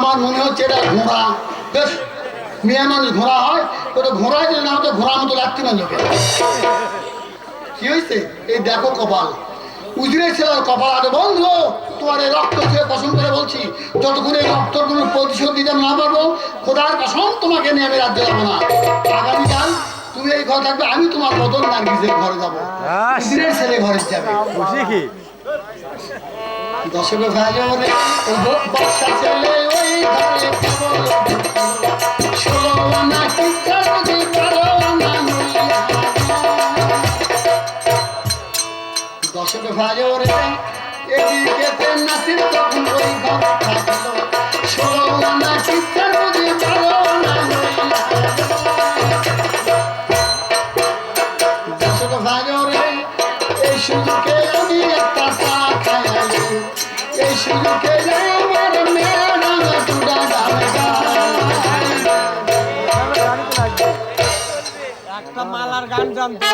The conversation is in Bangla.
আমার মনে হচ্ছে এটা ঘোড়া। বেশ, মেয়ে মানুষ ঘোড়া হয়, তো ঘোড়া যদি না হতো ঘোড়ার মতো লাগছে না লোকে। কি হয়েছে? এই দেখো কপাল, উজরে ছেলের কপাল আছে। বন্ধু, তোমার এই রক্ত খেয়ে কসম করে বলছি, যতক্ষণ এই রক্তর কোনো প্রতিশোধ দিতে না পারবো, খোদার কসম তোমাকে নিয়ে আমি রাজ্যে যাবো না। আগামীকাল তুমি এই ঘরে থাকবে, আমি তোমার বদল নার্গিসের ঘরে যাবো, উজরের ছেলে ঘরে যাবে। দশক ভাজরে বর্ষা ছেলে ওই ঘরে কেবল ষোলো আনা কিচ্ছা যদি বারো আনা মূল্য। দশক ভাজরে এদিকে নাসির তখন ওই ঘর থাকলো, ষোলো আনা কিচ্ছা যদি বারো আনা মূল্য। দশক ভাজরে এই সুযোগে আমি একটা চা খাইলাম, এই সুযোগে আমার মেয়েরা দুটা একটা মালার গান জানতো।